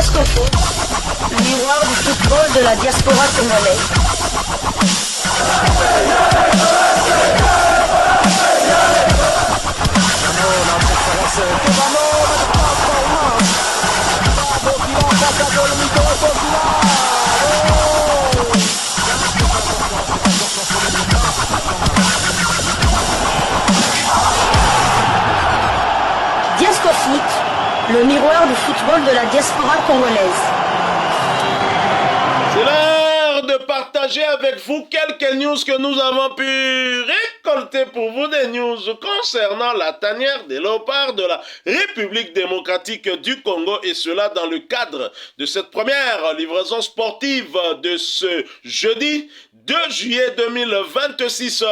Disco Foot, le miroir du football de la diaspora congolaise. Disco Foot, le miroir du football de la diaspora congolaise. C'est l'heure de partager avec vous quelques news que nous avons pu récolter pour vous, des news concernant la tanière des léopards de la République démocratique du Congo, et cela dans le cadre de cette première livraison sportive de ce jeudi 2 juillet 2026,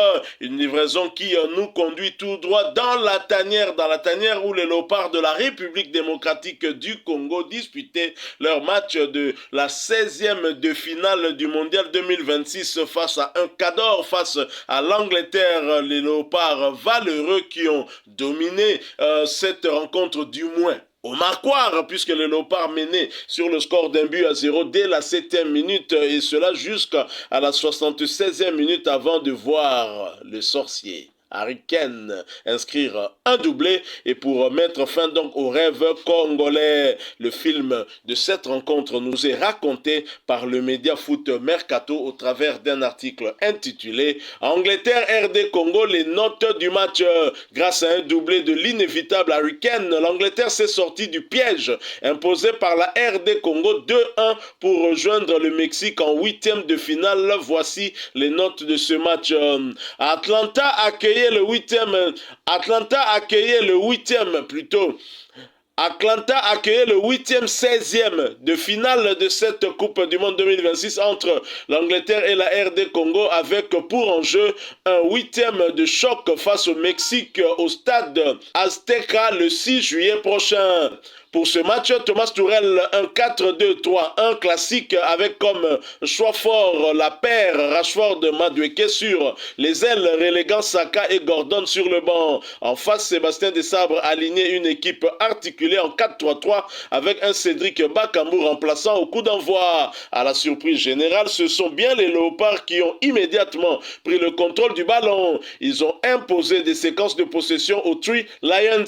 une livraison qui nous conduit tout droit dans la tanière où les léopards de la République démocratique du Congo disputaient leur match de la 16e de finale du mondial 2026 face à un Cador, face à l'Angleterre. Les léopards valeureux qui ont dominé cette rencontre, du moins au marquoir, puisque les léopards menaient sur le score d'1-0 dès la 7e minute, et cela jusqu'à la 76e minute avant de voir le sorcier Harry Kane inscrire un doublé, et pour mettre fin donc au rêve congolais. Le film de cette rencontre nous est raconté par le média Foot Mercato au travers d'un article intitulé Angleterre RD Congo, les notes du match. Grâce à un doublé de l'inévitable Harry Kane, l'Angleterre s'est sortie du piège imposé par la RD Congo 2-1 pour rejoindre le Mexique en 8e de finale. Voici les notes de ce match. Atlanta accueillait le 8e seizième de finale de cette Coupe du Monde 2026 entre l'Angleterre et la RD Congo, avec pour enjeu un 8e de choc face au Mexique au stade Azteca le 6 juillet prochain. Pour ce match, Thomas Tuchel, un 4-2-3-1 classique avec comme choix fort la paire Rashford-Madueke sur les ailes, reléguant Saka et Gordon sur le banc. En face, Sébastien Desabre alignait une équipe articulée en 4-3-3 avec un Cédric Bakambu remplaçant au coup d'envoi. À la surprise générale, ce sont bien les léopards qui ont immédiatement pris le contrôle du ballon. Ils ont imposé des séquences de possession aux Three Lions.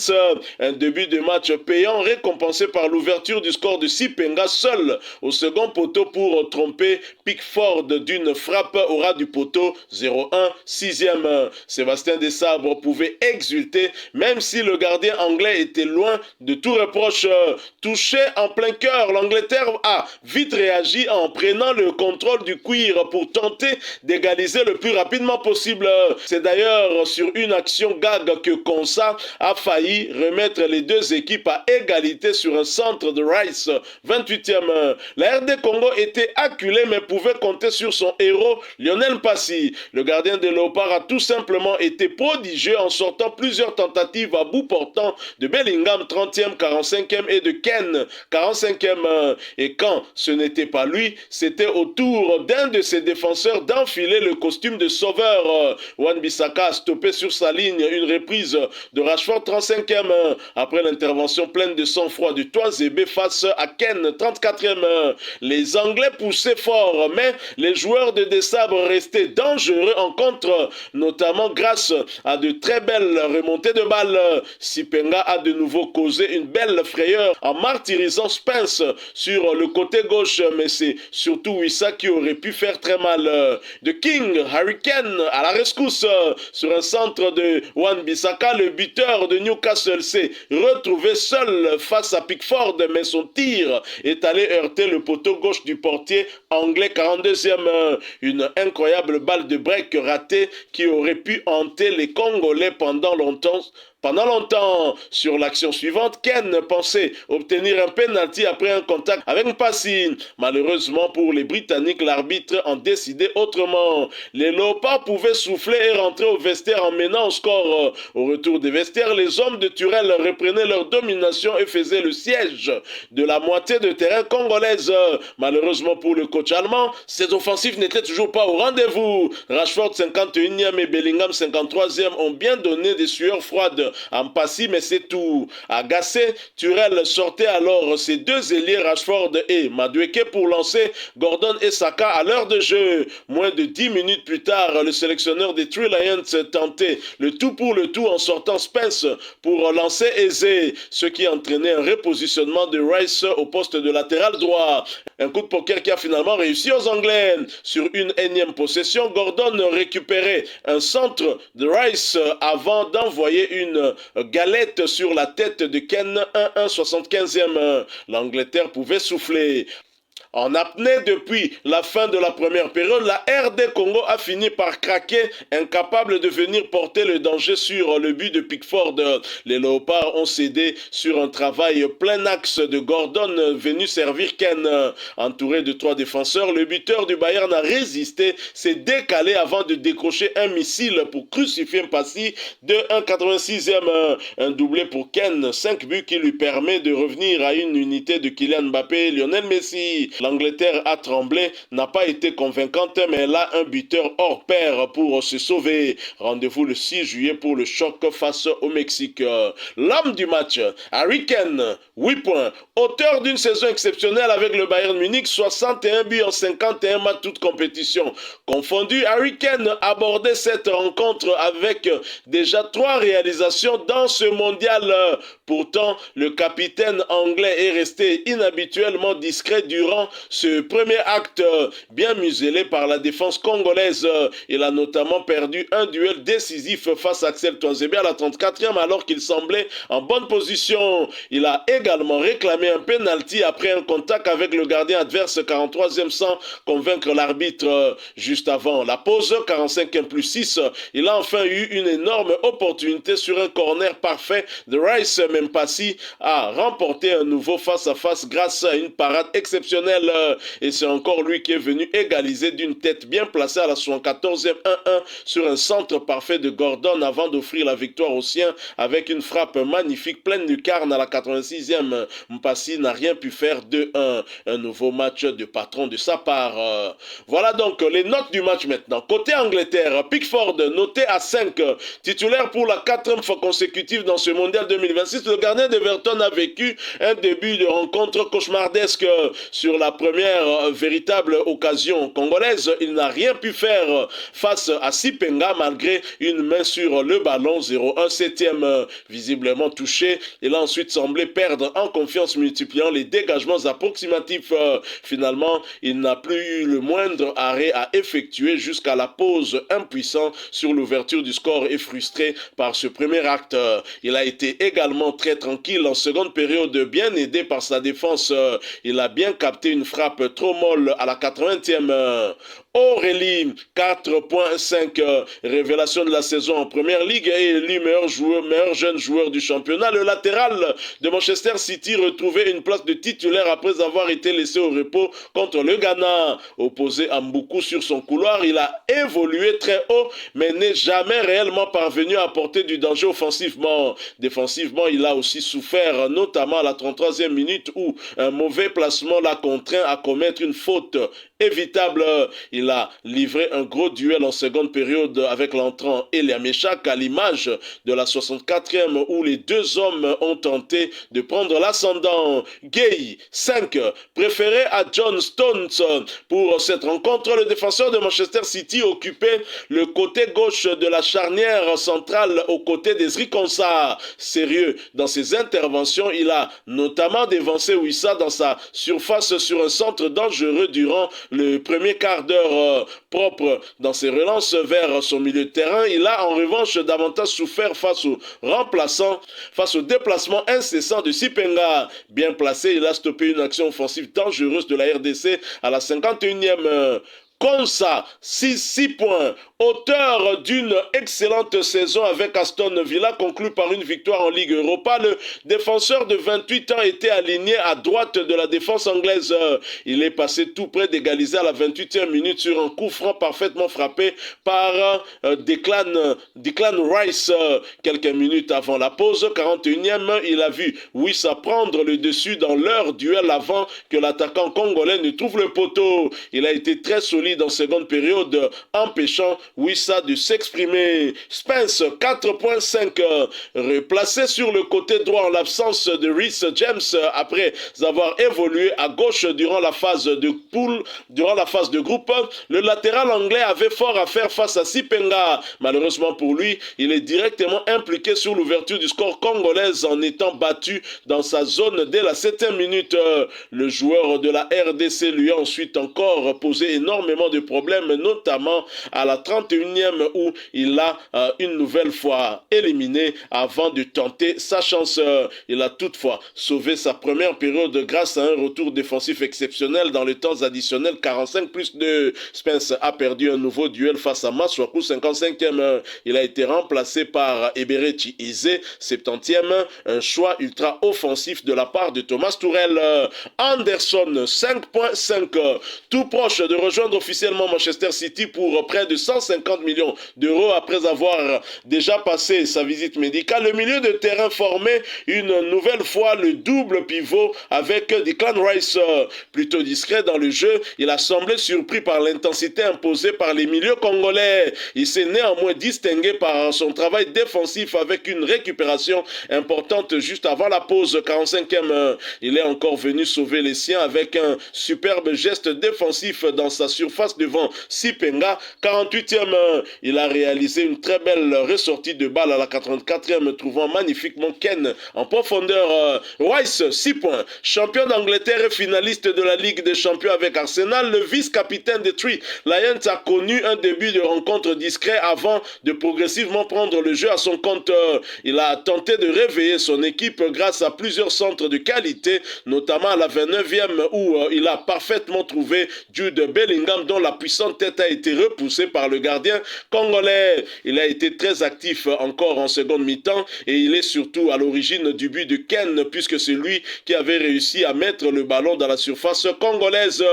Un début de match payant récompensé par l'ouverture du score de Sipenga, seul au second poteau pour tromper Pickford d'une frappe au ras du poteau. 0-1, 6e. Sébastien Desabre pouvait exulter même si le gardien anglais était loin de tout reproche. Touché en plein cœur, l'Angleterre a vite réagi en prenant le contrôle du cuir pour tenter d'égaliser le plus rapidement possible. C'est d'ailleurs sur une action gag que Konsa a failli remettre les deux équipes à égalité sur un centre de Rice, 28e. La RD Congo était acculée mais pouvait compter sur son héros Lionel Passy. Le gardien des Léopards a tout simplement été prodigieux en sortant plusieurs tentatives à bout portant de Bellingham, 30e, 45e, et de Ken, 45e. Et quand ce n'était pas lui, c'était au tour d'un de ses défenseurs d'enfiler le costume de sauveur. Wan-Bissaka a stoppé sur sa ligne une reprise de Rashford, 35e. Après l'intervention pleine de sang-froid du Toisébé face à Ken, 34e. Les Anglais poussaient fort, mais les joueurs de Desabre restaient dangereux en contre, notamment grâce à de très belles remontées de balles. Sipenga a de nouveau causé une belle frayeur en martyrisant Spence sur le côté gauche, mais c'est surtout Wissa qui aurait pu faire très mal. De King, Harry Kane à la rescousse sur un centre de Wan-Bissaka, le buteur de Newcastle s'est retrouvé seul face à Pickford, mais son tir est allé heurter le poteau gauche du portier anglais, 42e. Une incroyable balle de break ratée qui aurait pu hanter les Congolais pendant longtemps. Sur l'action suivante, Ken pensait obtenir un penalty après un contact avec Passy. Malheureusement pour les Britanniques, l'arbitre en décidait autrement. Les Léopards pouvaient souffler et rentrer au vestiaire en menant au score. Au retour des vestiaires, les hommes de Tuchel reprenaient leur domination et faisaient le siège de la moitié de terrain congolaise. Malheureusement pour le coach allemand, ces offensifs n'étaient toujours pas au rendez-vous. Rashford 51e et Bellingham 53e ont bien donné des sueurs froides Ampassi, mais c'est tout. Agacé, Turel sortait alors ses deux ailiers Rashford et Madueke pour lancer Gordon et Saka à l'heure de jeu. Moins de 10 minutes plus tard, le sélectionneur des Three Lions tentait le tout pour le tout en sortant Spence pour lancer Eze, ce qui entraînait un repositionnement de Rice au poste de latéral droit. Un coup de poker qui a finalement réussi aux Anglais. Sur une énième possession, Gordon récupérait un centre de Rice avant d'envoyer une galette sur la tête de Ken 1-1 75e. L'Angleterre pouvait souffler. En apnée depuis la fin de la première période, la RD Congo a fini par craquer, incapable de venir porter le danger sur le but de Pickford. Les Léopards ont cédé sur un travail plein axe de Gordon venu servir Ken. Entouré de 3 défenseurs, le buteur du Bayern a résisté, s'est décalé avant de décrocher un missile pour crucifier Mpassi de 1,86e. Un doublé pour Ken, 5 buts qui lui permet de revenir à une unité de Kylian Mbappé et Lionel Messi. L'Angleterre a tremblé, n'a pas été convaincante, mais elle a un buteur hors pair pour se sauver. Rendez-vous le 6 juillet pour le choc face au Mexique. L'homme du match, Harry Kane, 8 points. Auteur d'une saison exceptionnelle avec le Bayern Munich, 61 buts en 51 matchs toutes compétitions confondues. Harry Kane abordait cette rencontre avec déjà 3 réalisations dans ce mondial. Pourtant, le capitaine anglais est resté inhabituellement discret durant ce premier acte, bien muselé par la défense congolaise. Il a notamment perdu un duel décisif face à Axel Tuanzebe à la 34e alors qu'il semblait en bonne position. Il a également réclamé un penalty après un contact avec le gardien adverse 43e sans convaincre l'arbitre. Juste avant la pause, 45e plus 6, il a enfin eu une énorme opportunité sur un corner parfait de Rice. Mpassi a remporté un nouveau face-à-face grâce à une parade exceptionnelle. Et c'est encore lui qui est venu égaliser d'une tête bien placée à la 74e 1-1 sur un centre parfait de Gordon avant d'offrir la victoire aux siens avec une frappe magnifique pleine de lucarne à la 86e. Mpassi n'a rien pu faire 2-1. Un nouveau match de patron de sa part. Voilà donc les notes du match maintenant. Côté Angleterre, Pickford noté à 5, titulaire pour la 4e fois consécutive dans ce mondial 2026. Le gardien d'Everton a vécu un début de rencontre cauchemardesque. Sur la première véritable occasion congolaise, il n'a rien pu faire face à Sipenga malgré une main sur le ballon. 0-1 7e visiblement touché. Il a ensuite semblé perdre en confiance multipliant les dégagements approximatifs. Finalement, il n'a plus eu le moindre arrêt à effectuer jusqu'à la pause, impuissant sur l'ouverture du score et frustré par ce premier acte. Il a été également très tranquille en seconde période, bien aidé par sa défense. Il a bien capté une frappe trop molle à la 80e. Aurélie, 4.5, révélation de la saison en première ligue et élu meilleur jeune joueur du championnat. Le latéral de Manchester City retrouvait une place de titulaire après avoir été laissé au repos contre le Ghana. Opposé à Mboukou sur son couloir, il a évolué très haut mais n'est jamais réellement parvenu à apporter du danger offensivement. Défensivement, il a aussi souffert, notamment à la 33e minute où un mauvais placement l'a contraint à commettre une faute évitable. Il a livré un gros duel en seconde période avec l'entrant Elia Meshak à l'image de la 64e où les deux hommes ont tenté de prendre l'ascendant. Gay, 5, préféré à John Stones. Pour cette rencontre, le défenseur de Manchester City occupait le côté gauche de la charnière centrale aux côtés d'Ezri Konsa. Sérieux dans ses interventions, il a notamment dévancé Wissa dans sa surface sur un centre dangereux durant le premier quart d'heure. Propre dans ses relances vers son milieu de terrain. Il a en revanche davantage souffert face au remplaçant, face au déplacement incessant de Sipenga. Bien placé, il a stoppé une action offensive dangereuse de la RDC à la 51e. Konsa, 6 points. Auteur d'une excellente saison avec Aston Villa, conclue par une victoire en Ligue Europa, le défenseur de 28 ans était aligné à droite de la défense anglaise. Il est passé tout près d'égaliser à la 28e minute sur un coup franc parfaitement frappé par Declan Rice. Quelques minutes avant la pause, 41e, il a vu Wissa prendre le dessus dans leur duel avant que l'attaquant congolais ne trouve le poteau. Il a été très solide solide en seconde période, empêchant Wissa de s'exprimer. Spence 4.5 replacé sur le côté droit en l'absence de Reece James après avoir évolué à gauche durant la phase de poule, durant la phase de groupe. Le latéral anglais avait fort à faire face à Sipenga. Malheureusement pour lui, il est directement impliqué sur l'ouverture du score congolaise en étant battu dans sa zone dès la 7e minute. Le joueur de la RDC lui a ensuite encore posé énormément de problèmes, notamment à la 31e où il a une nouvelle fois éliminé avant de tenter sa chance. Il a toutefois sauvé sa première période grâce à un retour défensif exceptionnel dans les temps additionnels 45+2. Spence a perdu un nouveau duel face à Maswaku 55e. Il a été remplacé par Eberechi Eze 70e. Un choix ultra offensif de la part de Thomas Tourelle. Anderson 5.5 tout proche de rejoindre officiellement Manchester City pour près de 150 millions d'euros après avoir déjà passé sa visite médicale. Le milieu de terrain formait une nouvelle fois le double pivot avec Declan Rice plutôt discret dans le jeu. Il a semblé surpris par l'intensité imposée par les milieux congolais. Il s'est néanmoins distingué par son travail défensif avec une récupération importante juste avant la pause 45e. Il est encore venu sauver les siens avec un superbe geste défensif dans sa surface devant Sipenga. 48e, il a réalisé une très belle ressortie de balle à la 84e, trouvant magnifiquement Ken en profondeur. Rice, 6 points. Champion d'Angleterre et finaliste de la Ligue des Champions avec Arsenal, le vice-capitaine des Three Lions a connu un début de rencontre discret avant de progressivement prendre le jeu à son compte. Il a tenté de réveiller son équipe grâce à plusieurs centres de qualité, notamment à la 29e où il a parfaitement trouvé Jude Bellingham dont la puissante tête a été repoussée par le gardien congolais. Il a été très actif encore en seconde mi-temps et il est surtout à l'origine du but de Ken puisque c'est lui qui avait réussi à mettre le ballon dans la surface congolaise.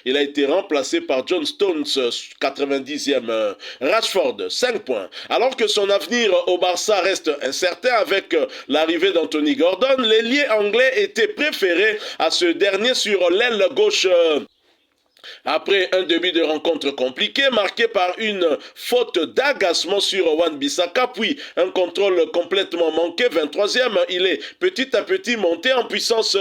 Il a été remplacé par John Stones 90e. Rashford 5 points. Alors que son avenir au Barça reste incertain avec l'arrivée d'Anthony Gordon, l'ailier anglais était préféré à ce dernier sur l'aile gauche. Après un début de rencontre compliqué, marqué par une faute d'agacement sur Wan-Bissaka, puis un contrôle complètement manqué, 23e, il est petit à petit monté en puissance.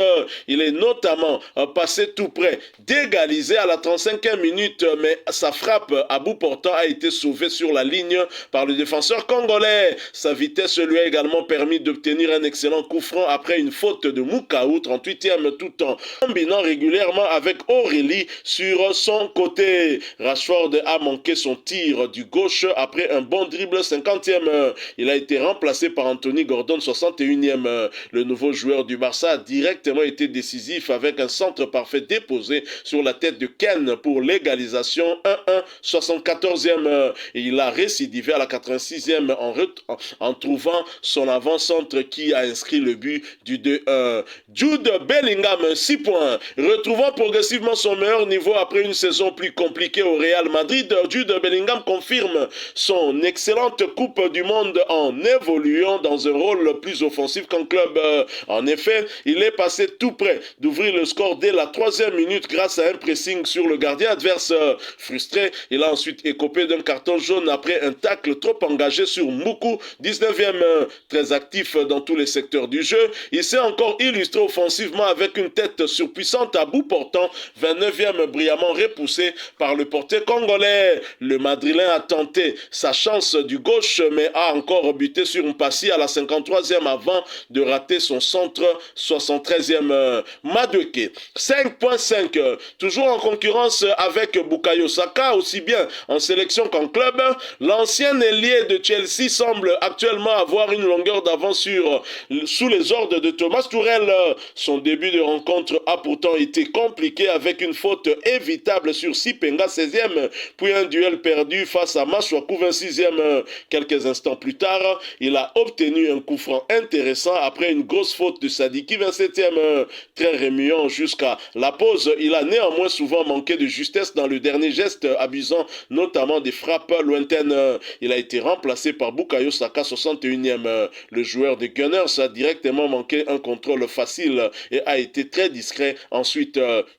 Il est notamment passé tout près d'égaliser à la 35e minute, mais sa frappe à bout portant a été sauvée sur la ligne par le défenseur congolais. Sa vitesse lui a également permis d'obtenir un excellent coup franc après une faute de Mukaou, 38e, tout en combinant régulièrement avec Aurélie sur son côté. Rashford a manqué son tir du gauche après un bon dribble 50e. Il a été remplacé par Anthony Gordon 61e. Le nouveau joueur du Barça a directement été décisif avec un centre parfait déposé sur la tête de Ken pour l'égalisation 1-1 74e. Et il a récidivé à la 86e en trouvant son avant-centre qui a inscrit le but du 2-1. Jude Bellingham 6 points. Retrouvant progressivement son meilleur niveau après une saison plus compliquée au Real Madrid, Jude Bellingham confirme son excellente Coupe du Monde en évoluant dans un rôle plus offensif qu'en club. En effet, il est passé tout près d'ouvrir le score dès la 3e minute grâce à un pressing sur le gardien adverse. Frustré, il a ensuite écopé d'un carton jaune après un tacle trop engagé sur Moukou, 19e. Très actif dans tous les secteurs du jeu, il s'est encore illustré offensivement avec une tête surpuissante à bout portant, 29e brillamment repoussé par le portier congolais. Le Madrilène a tenté sa chance du gauche mais a encore buté sur une passie à la 53e avant de rater son centre 73e. Madueke 5.5 toujours en concurrence avec Bukayo Saka aussi bien en sélection qu'en club. L'ancien ailier de Chelsea semble actuellement avoir une longueur d'avance sous les ordres de Thomas Tourelle. Son début de rencontre a pourtant été compliqué avec une faute évitable sur Sipenga 16e, puis un duel perdu face à Maswaku 26e. Quelques instants plus tard, il a obtenu un coup franc intéressant après une grosse faute de Sadiki 27e. Très remuant jusqu'à la pause, il a néanmoins souvent manqué de justesse dans le dernier geste, abusant notamment des frappes lointaines. Il a été remplacé par Bukayo Saka 61e. Le joueur des Gunners a directement manqué un contrôle facile et a été très discret ensuite.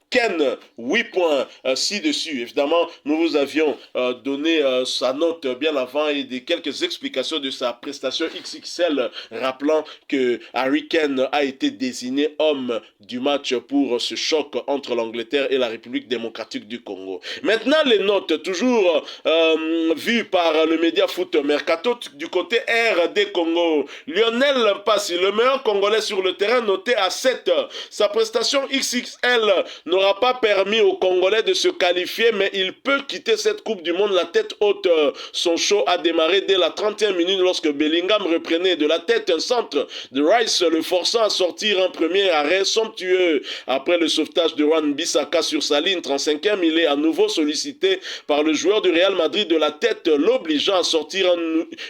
Ken, 8 points ci-dessus. Évidemment, nous vous avions donné sa note bien avant et quelques explications de sa prestation XXL, rappelant que Harry Kane a été désigné homme du match pour ce choc entre l'Angleterre et la République démocratique du Congo. Maintenant, les notes, toujours vues par le média Foot Mercato du côté RD Congo. Lionel Mpassi, le meilleur Congolais sur le terrain, noté à 7. Sa prestation XXL n'aura pas permis aux Congolais de se qualifier, mais il peut quitter cette Coupe du Monde la tête haute. Son show a démarré dès la 30e minute lorsque Bellingham reprenait de la tête un centre de Rice, le forçant à sortir un premier arrêt somptueux. Après le sauvetage de Wan-Bissaka sur sa ligne 35e, il est à nouveau sollicité par le joueur du Real Madrid de la tête, l'obligeant à sortir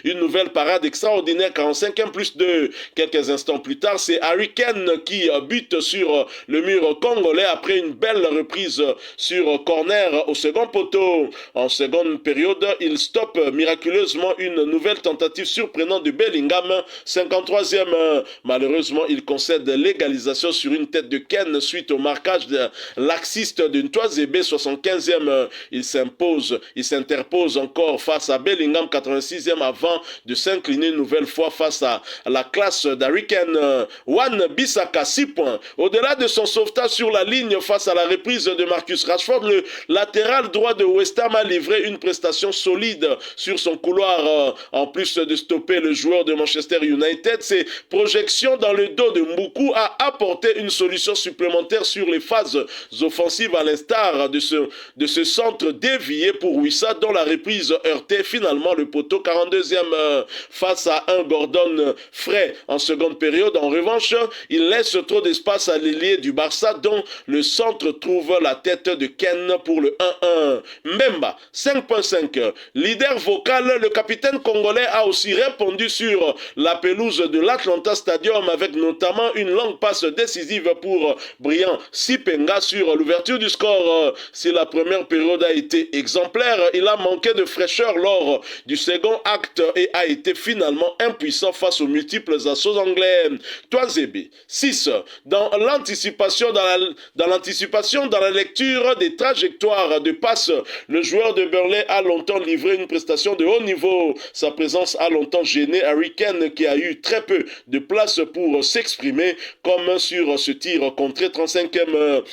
une nouvelle parade extraordinaire, 45e plus 2. Quelques instants plus tard, c'est Harry Kane qui bute sur le mur congolais après une belle reprise sur corner au second poteau. En seconde période, il stoppe miraculeusement une nouvelle tentative surprenante de Bellingham, 53e. Malheureusement, il concède l'égalisation sur une tête de Kane suite au marquage de laxiste de Ntwazebe, 75e. Il s'interpose encore face à Bellingham, 86e, avant de s'incliner une nouvelle fois face à la classe d'Harry Kane. Wan-Bissaka, 6 points. Au-delà de son sauvetage sur la ligne face à la reprise de Marcus Rashford, le latéral droit de West Ham a livré une prestation solide sur son couloir. En plus de stopper le joueur de Manchester United, ses projections dans le dos de Mbuku a apporté une solution supplémentaire sur les phases offensives, à l'instar de ce centre dévié pour Wissa, dont la reprise heurtait finalement le poteau, 42e, face à un Gordon frais en seconde période. En revanche, il laisse trop d'espace à l'ailier du Barça, dont le centre trouve la tête de Ken pour le 1-1. Mbemba, 5.5. Leader vocal, le capitaine congolais a aussi répondu sur la pelouse de l'Atlanta Stadium avec notamment une longue passe décisive pour Brian Sipenga sur l'ouverture du score. Si la première période a été exemplaire, il a manqué de fraîcheur lors du second acte et a été finalement impuissant face aux multiples assauts anglais. Ntwazebe, 6. Dans l'anticipation, dans la lecture des trajectoires de passe, le joueur de Burnley a longtemps livré une prestation de haut niveau. Sa présence a longtemps gêné Harry Kane, qui a eu très peu de place pour s'exprimer, comme sur ce tir contré 35e.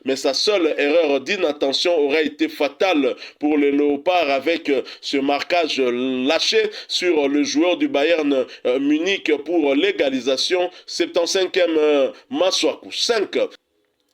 Mais sa seule erreur d'inattention aurait été fatale pour les Léopards, avec ce marquage lâché sur le joueur du Bayern Munich pour l'égalisation, 75e. Masuaku, 5.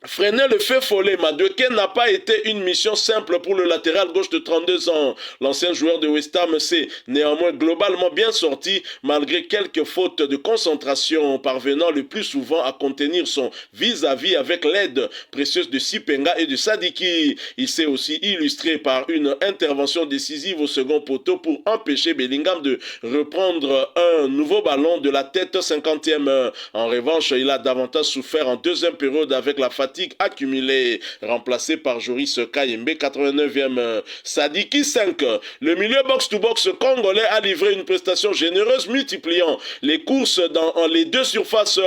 Freiner le fait follet Madueke n'a pas été une mission simple pour le latéral gauche de 32 ans. L'ancien joueur de West Ham s'est néanmoins globalement bien sorti malgré quelques fautes de concentration, parvenant le plus souvent à contenir son vis-à-vis avec l'aide précieuse de Sipenga et de Sadiki. Il s'est aussi illustré par une intervention décisive au second poteau pour empêcher Bellingham de reprendre un nouveau ballon de la tête, 50e. En revanche, il a davantage souffert en deuxième période avec la fatigue accumulé, remplacé par Joris Kayembe, 89e. Sadiki, 5. Le milieu box-to-box congolais a livré une prestation généreuse, multipliant les courses dans les deux surfaces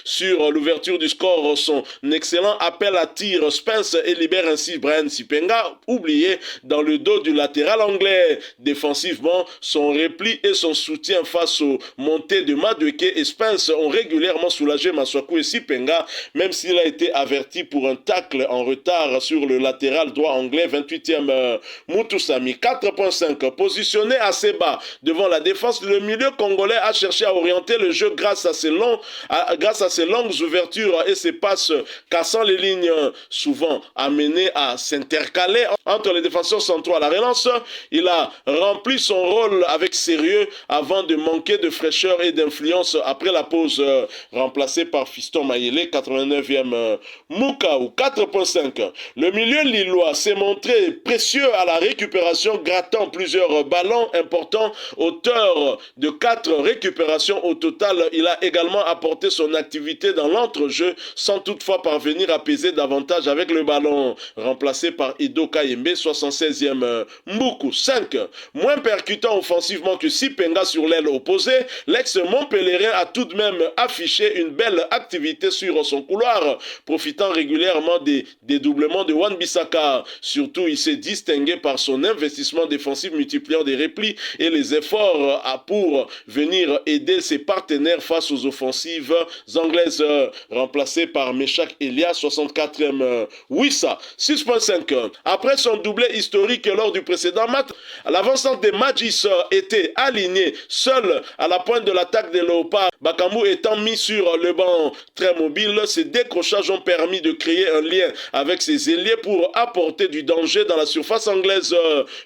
sur l'ouverture du score. Son excellent appel à tir Spence et libère ainsi Brian Sipenga, oublié dans le dos du latéral anglais. Défensivement, son repli et son soutien face aux montées de Madueke et Spence ont régulièrement soulagé Masuaku et Sipenga, même s'il a été averti pour un tacle en retard sur le latéral droit anglais, 28e. Mutusami, 4.5. Positionné assez bas devant la défense, le milieu congolais a cherché à orienter le jeu grâce à ses longues ouvertures et ses passes cassant les lignes, souvent amenées à s'intercaler entre les défenseurs centraux. À la relance, il a rempli son rôle avec sérieux avant de manquer de fraîcheur et d'influence après la pause, remplacé par Fiston Mayele, 89e. Mukau, 4.5. Le milieu lillois s'est montré précieux à la récupération, grattant plusieurs ballons importants, auteur de 4 récupérations au total. Il a également apporté son activité dans l'entrejeu sans toutefois parvenir à peser davantage avec le ballon, remplacé par Edo Kayembe, 76e. Mbuku, 5. Moins percutant offensivement que Sipenga sur l'aile opposée, l'ex-Montpellierin a tout de même affiché une belle activité sur son couloir, profitant régulièrement des dédoublements de Wan-Bissaka. Surtout, il s'est distingué par son investissement défensif multipliant des replis et les efforts pour venir aider ses partenaires face aux offensives anglaises, remplacées par Meshak Elia, 64e Wissa, 6.5. Après son doublé historique lors du précédent match, l'avancante des Magis était aligné seul à la pointe de l'attaque des Léopards. Bakambu étant mis sur le banc très mobile, ses décrochages ont permis de créer un lien avec ses ailiers pour apporter du danger dans la surface anglaise.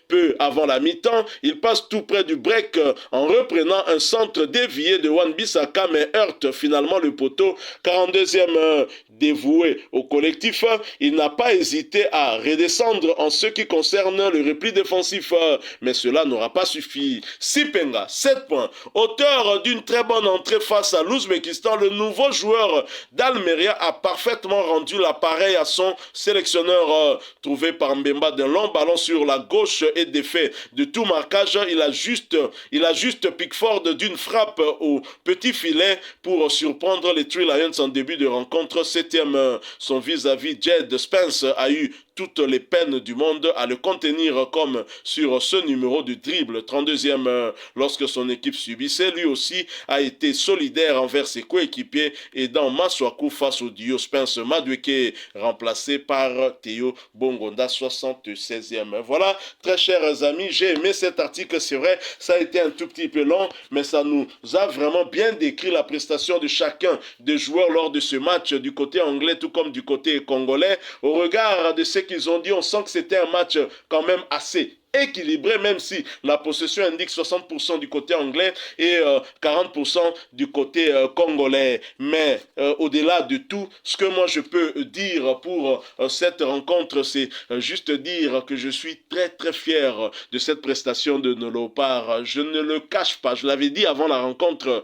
Peu avant la mi-temps, il passe tout près du break en reprenant un centre dévié de Wan-Bissaka mais heurte finalement le poteau. 42e dévoué au collectif, il n'a pas hésité à redescendre en ce qui concerne le repli défensif, mais cela n'aura pas suffi. Sipenga, 7 points. Auteur d'une très bonne entrée face à l'Ouzbékistan, le nouveau joueur d'Almeria a parfaitement rendu l'appareil à son sélectionneur, trouvé par Mbemba d'un long ballon sur la gauche et défait de tout marquage. Il a juste Pickford d'une frappe au petit filet pour surprendre les Three Lions en début de rencontre. 7e, son vis-à-vis Jed Spence a eu toutes les peines du monde à le contenir comme sur ce numéro de dribble. 32e, lorsque son équipe subissait, lui aussi a été solidaire envers ses coéquipiers, aidant Masuaku face au duo Spence-Madueke, remplacé par Théo Bongonda, 76e. Voilà, très chers amis, j'ai aimé cet article, c'est vrai, ça a été un tout petit peu long, mais ça nous a vraiment bien décrit la prestation de chacun des joueurs lors de ce match, du côté anglais tout comme du côté congolais. Au regard de ce qu'ils ont dit, on sent que c'était un match quand même assez équilibré, même si la possession indique 60% du côté anglais et 40% du côté congolais. Mais au-delà de tout, ce que moi je peux dire pour cette rencontre, c'est juste dire que je suis très très fier de cette prestation de nos Léopards. Je ne le cache pas, je l'avais dit avant la rencontre,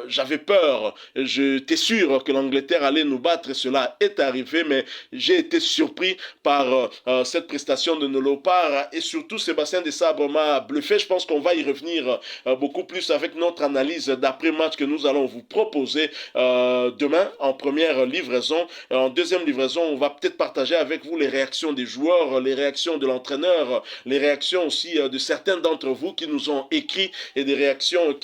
j'avais peur, j'étais sûr que l'Angleterre allait nous battre et cela est arrivé, mais j'ai été surpris par cette prestation de nos Léopards et surtout Sébastien Desabre m'a bluffé. Je pense qu'on va y revenir beaucoup plus avec notre analyse d'après-match que nous allons vous proposer demain en première livraison. En deuxième livraison, on va peut-être partager avec vous les réactions des joueurs, les réactions de l'entraîneur, les réactions aussi de certains d'entre vous qui nous ont écrit et des réactions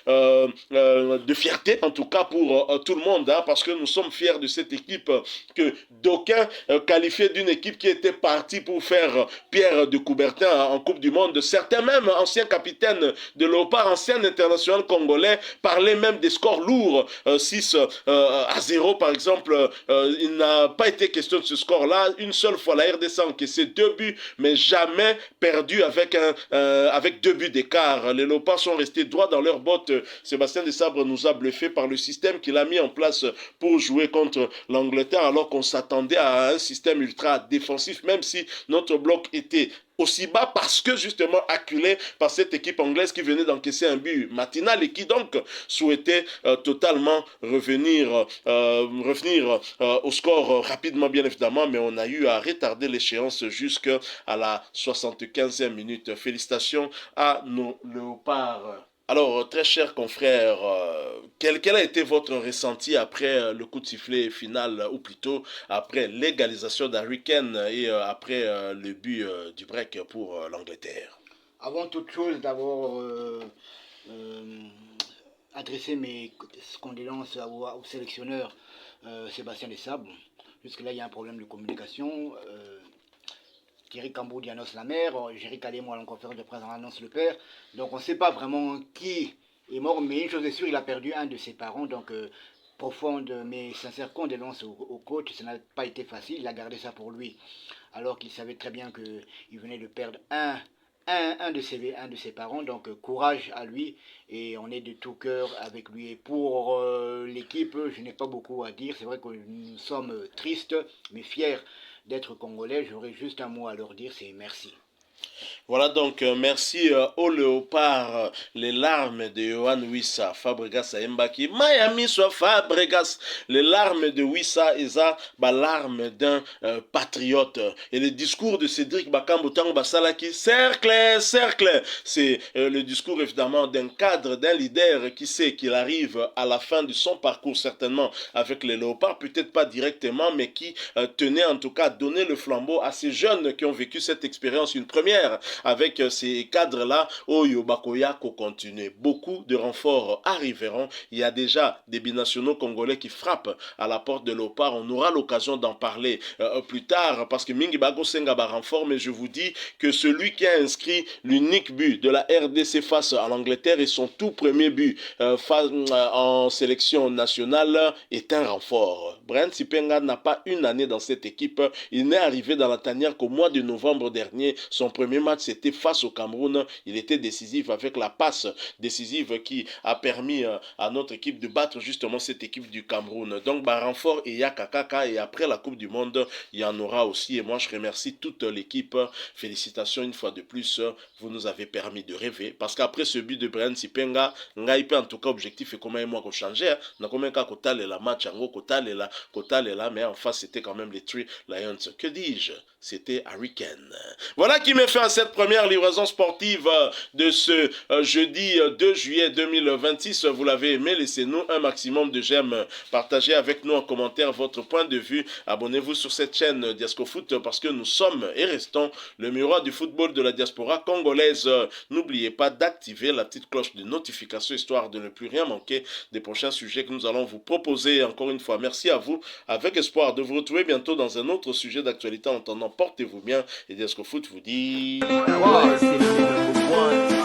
de fierté en tout cas pour tout le monde, hein, parce que nous sommes fiers de cette équipe que d'aucuns qualifiaient d'une équipe qui était partie pour faire Pierre de Coubertin en Coupe du Monde. Certains même, anciens capitaines de Léopard, anciens internationaux congolais, parlaient même des scores lourds, 6-0 par exemple. Il n'a pas été question de ce score-là. Une seule fois, la RDC a encaissé 2 buts, mais jamais perdu avec 2 buts d'écart. Les Léopards sont restés droits dans leurs bottes. Sébastien Desabre nous a bluffé par le système qu'il a mis en place pour jouer contre l'Angleterre, alors qu'on s'attendait à un système ultra défensif, même si notre bloc était aussi bas parce que justement acculé par cette équipe anglaise qui venait d'encaisser un but matinal et qui donc souhaitait totalement revenir au score rapidement bien évidemment, mais on a eu à retarder l'échéance jusqu'à la 75e minute. Félicitations à nos Léopards. Alors, très chers confrères, quel a été votre ressenti après le coup de sifflet final, ou plutôt après l'égalisation d'Harry Kane et après le but du break pour l'Angleterre? Avant toute chose, d'abord, euh, adresser mes condoléances au sélectionneur Sébastien Desabre. Jusque-là, il y a un problème de communication. Thierry Camboudi annonce la mère, Jerry Kalemo à la conférence de presse annonce le père. Donc on ne sait pas vraiment qui est mort, mais une chose est sûre, il a perdu un de ses parents. Donc profonde mais sincère condoléances au coach, ça n'a pas été facile, il a gardé ça pour lui. Alors qu'il savait très bien qu'il venait de perdre un de ses parents, donc courage à lui et on est de tout cœur avec lui. Et pour l'équipe, je n'ai pas beaucoup à dire, c'est vrai que nous sommes tristes mais fiers d'être congolais. J'aurais juste un mot à leur dire, c'est merci. Voilà donc, merci au léopard, les larmes de Johan Wissa, Fabregas à Mbaki, Miami soit Fabregas, les larmes de Wissa et ça, larmes d'un patriote. Et le discours de Cédric Bakambu Tango Basalaki, cercle, cercle, c'est le discours évidemment d'un cadre, d'un leader qui sait qu'il arrive à la fin de son parcours certainement avec les léopards, peut-être pas directement, mais qui tenait en tout cas à donner le flambeau à ces jeunes qui ont vécu cette expérience, une première avec ces cadres-là, Oyo Bakoya continue. Beaucoup de renforts arriveront. Il y a déjà des binationaux congolais qui frappent à la porte de l'OPAR. On aura l'occasion d'en parler plus tard parce que Mingi Bago Senga ba renfort, mais je vous dis que celui qui a inscrit l'unique but de la RDC face à l'Angleterre et son tout premier but en sélection nationale est un renfort. Brent Sipenga n'a pas une année dans cette équipe. Il n'est arrivé dans la tanière qu'au mois de novembre dernier. Son premier match, c'était face au Cameroun. Il était décisif avec la passe décisive qui a permis à notre équipe de battre justement cette équipe du Cameroun. Donc, renfort et Yakakaka. Et après la Coupe du Monde, il y en aura aussi. Et moi, je remercie toute l'équipe. Félicitations une fois de plus. Vous nous avez permis de rêver. Parce qu'après ce but de Brian Sipenga, Ngaipe en tout cas, objectif est comment moi qu'on changeait. N'a combien qu'à Kotale la match en gros Kotale là, mais en face c'était quand même les Three Lions. Que dis-je? C'était Harry Kane. Voilà qui met fin à cette première livraison sportive de ce jeudi 2 juillet 2026. Vous l'avez aimé, laissez-nous un maximum de j'aime. Partagez avec nous en commentaire votre point de vue. Abonnez-vous sur cette chaîne Diasco Foot parce que nous sommes et restons le miroir du football de la diaspora congolaise. N'oubliez pas d'activer la petite cloche de notification histoire de ne plus rien manquer des prochains sujets que nous allons vous proposer. Encore une fois, merci à vous. Avec espoir de vous retrouver bientôt dans un autre sujet d'actualité. En attendant, portez-vous bien et Diasco Foot vous dit... Wow, c'est le numéro 1.